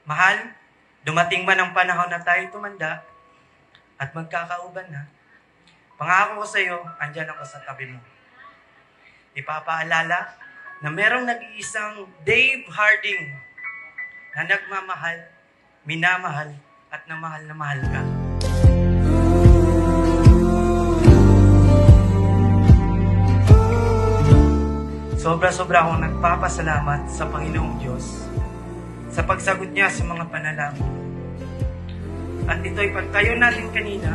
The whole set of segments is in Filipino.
Mahal, dumating man ang panahon na tayo tumanda at magkakauban na. Pangako ko sa iyo, andyan ako sa tabi mo. Ipapaalala na merong nag-iisang Dave Harding na nagmamahal, minamahal, at namahal na mahal ka. Sobra-sobra akong nagpapasalamat sa Panginoong Diyos sa pagsagot niya sa mga panalangin. At ito'y pagtayo natin kanina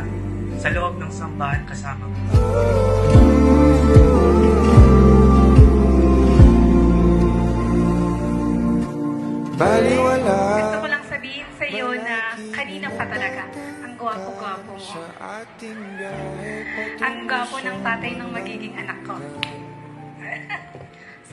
sa loob ng sambahan kasama ko. Baliwala. Gusto ko lang sabihin sa iyo na kanina pa talaga ang gwapo-gwapo mo. Ang gwapo ng tatay ng magiging anak ko.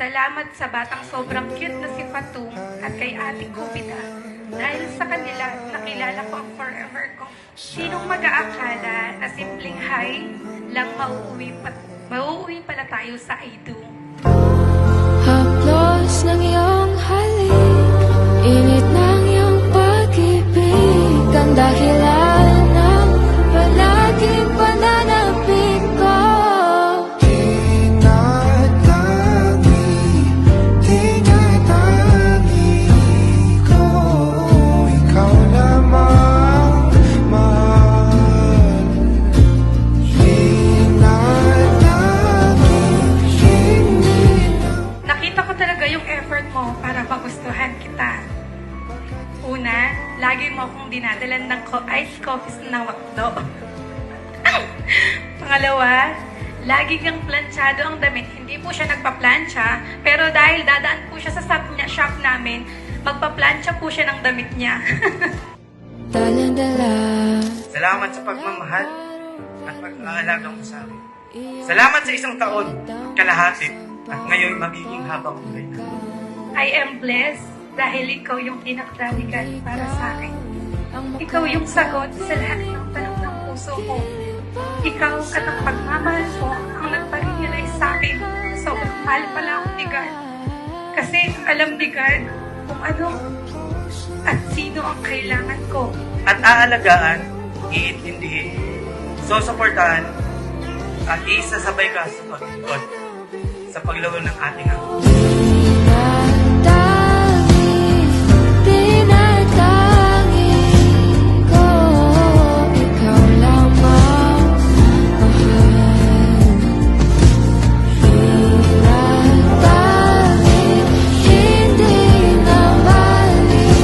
Salamat sa batang sobrang cute na si Fatum at kay Ate Cupida. Dahil sa kanila, nakilala ko ang forever ko. Sinong mag-aakala na simpleng hi lang mauuwi pala tayo sa I do. Haplos ng iyong halik, init ng iyong pag-ibig, ang dahilan ng palaging pananabik ko. Tinatangi ko, ikaw lamang mahal. Tinatangi, hindi Nakita ko talaga yung effort mo para magustuhan kita. Una, lagi mo akong dinadalan ng iced coffees ng McDo. Pangalawa, lagi kang planchado ang damit. Hindi po siya nagpa-plancha, pero dahil dadaan po siya sa shop namin, magpa-plancha po siya ng damit niya. Dalandala. Salamat sa pagmamahal at pag-aalaga mo sa akin. Salamat sa isang taon, kalahati, at ngayon magiging habang buhay na. I am blessed dahil ikaw yung pinakdaligan para sa akin. Ikaw yung sagot sa lahat ng tanong ng puso ko. Ikaw at ang pagmamahal mo ang nagpa-realize sa akin. Sobrang mahal pala ako ni God. Kasi alam ni God kung ano at sino ang kailangan ko. At aalagaan, iintindihin, susuportahan, at isasabay ka sa paglikod sa paglago ng ating Ama. Tinatangi ko, ikaw lamang mahal. Tinatangi, hindi na maliligaw,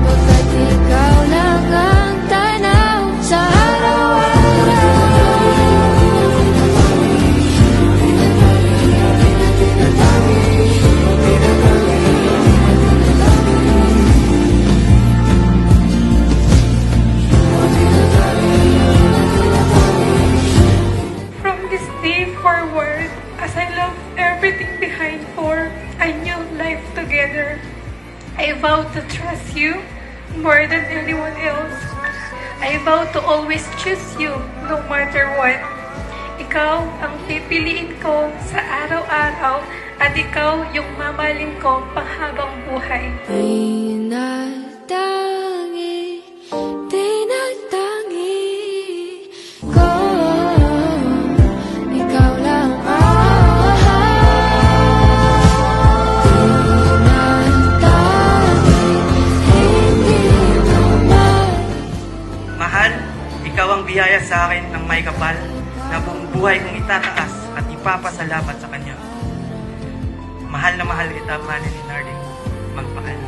pagkat ikaw lang ang tanaw sa araw-araw. From this day forward, as I love everything behind for a new life together, I vow to trust you more than anyone else. I vow to always choose you no matter what. Ikaw ang pipiliin ko sa araw-araw at ikaw yung mamahalin ko panghabang buhay. Tinatangi, tinatangi ko, ikaw lang ang mahal. Tinatangi, hindi naman. Mahal, ikaw ang biyaya sa akin ng may kapal na buong buhay kong itataas at ipapasalamat sa Kanya. Mahal na mahal kita, Manny Harding. Magpakala.